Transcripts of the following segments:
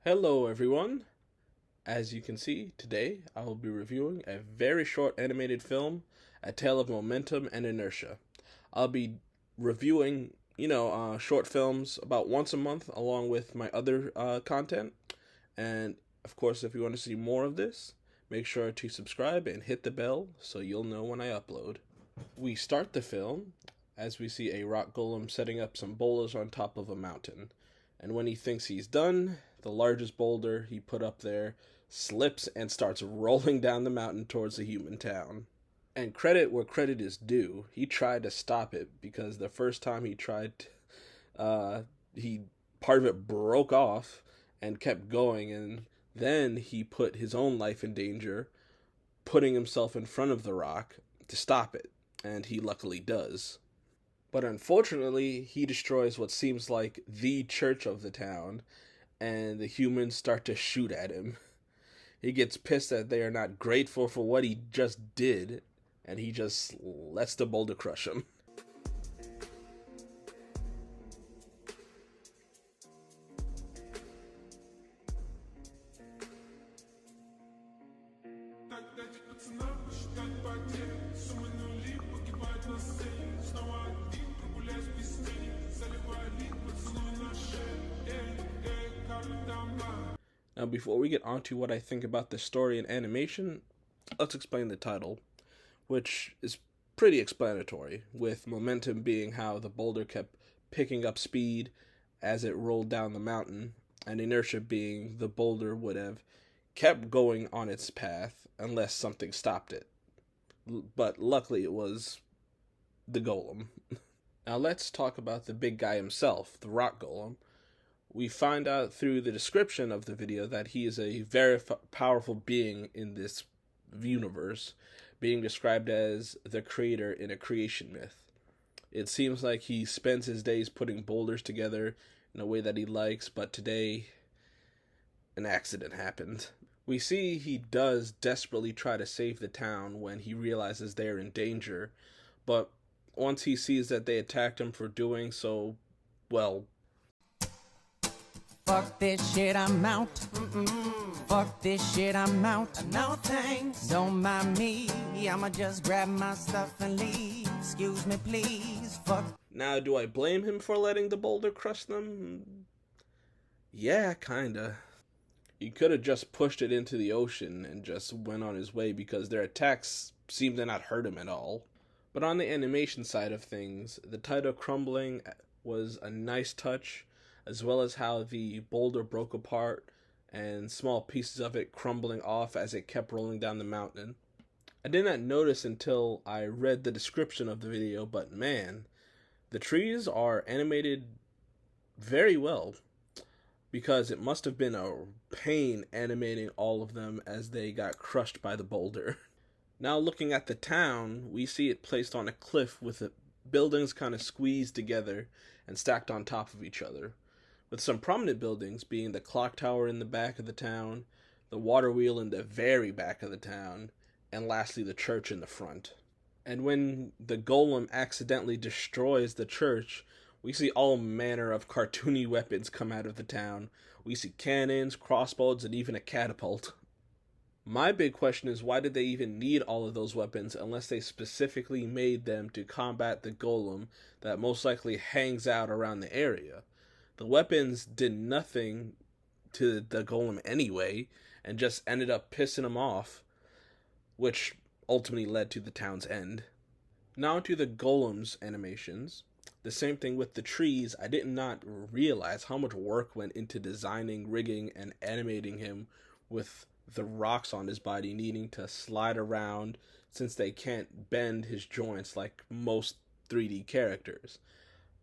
Hello everyone. As you can see, today I will be reviewing a very short animated film, A Tale of Momentum and Inertia. I'll be reviewing, short films about once a month along with my other content. And of course, if you want to see more of this, make sure to subscribe and hit the bell so you'll know when I upload. We start the film as we see a rock golem setting up some boulders on top of a mountain. And when he thinks he's done, the largest boulder he put up there slips and starts rolling down the mountain towards the human town. And credit where credit is due, he tried to stop it because the first time he tried, he part of it broke off and kept going, and then he put his own life in danger, putting himself in front of the rock to stop it, and he luckily does. But unfortunately, he destroys what seems like the church of the town, and the humans start to shoot at him. He gets pissed that they are not grateful for what he just did, and he just lets the boulder crush him. Now, before we get onto what I think about the story and animation, let's explain the title, which is pretty explanatory, with momentum being how the boulder kept picking up speed as it rolled down the mountain, and inertia being the boulder would have kept going on its path unless something stopped it. But luckily it was the golem. Now let's talk about the big guy himself, the rock golem. We find out through the description of the video that he is a very powerful being in this universe, being described as the creator in a creation myth. It seems like he spends his days putting boulders together in a way that he likes, but today an accident happened. We see he does desperately try to save the town when he realizes they're in danger, but once he sees that they attacked him for doing so, well, fuck this shit, I'm out. Fuck this shit, I'm out. No thanks. Don't mind me. I'ma just grab my stuff and leave. Excuse me, please. Fuck. Now, do I blame him for letting the boulder crush them? Yeah, kinda. He could have just pushed it into the ocean and just went on his way because their attacks seemed to not hurt him at all. But on the animation side of things, the title crumbling was a nice touch, as well as how the boulder broke apart and small pieces of it crumbling off as it kept rolling down the mountain. I did not notice until I read the description of the video, but man, the trees are animated very well, because it must have been a pain animating all of them as they got crushed by the boulder. Now looking at the town, we see it placed on a cliff with the buildings kind of squeezed together and stacked on top of each other, with some prominent buildings being the clock tower in the back of the town, the water wheel in the very back of the town, and lastly the church in the front. And when the golem accidentally destroys the church, we see all manner of cartoony weapons come out of the town. We see cannons, crossbows, and even a catapult. My big question is, why did they even need all of those weapons unless they specifically made them to combat the golem that most likely hangs out around the area? The weapons did nothing to the golem anyway, and just ended up pissing him off, which ultimately led to the town's end. Now to the golem's animations. The same thing with the trees. I did not realize how much work went into designing, rigging, and animating him with the rocks on his body needing to slide around since they can't bend his joints like most 3D characters.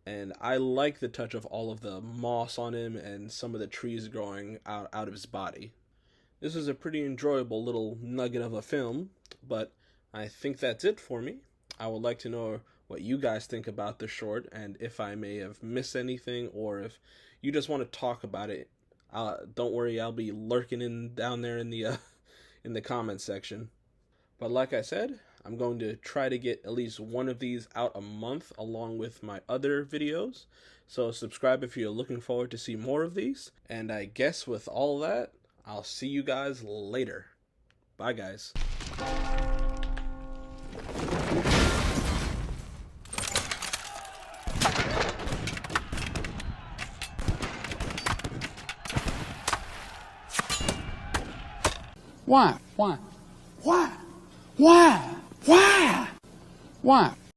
And I like the touch of all of the moss on him and some of the trees growing out of his body. This is a pretty enjoyable little nugget of a film, but I think that's it for me. I would like to know what you guys think about the short, and if I may have missed anything, or if you just want to talk about it. Don't worry, I'll be lurking down there in the comment section. But like I said, I'm going to try to get at least one of these out a month along with my other videos. So subscribe if you're looking forward to see more of these. And I guess with all that, I'll see you guys later. Bye, guys. Why? Why? Why? Why? Why? Why?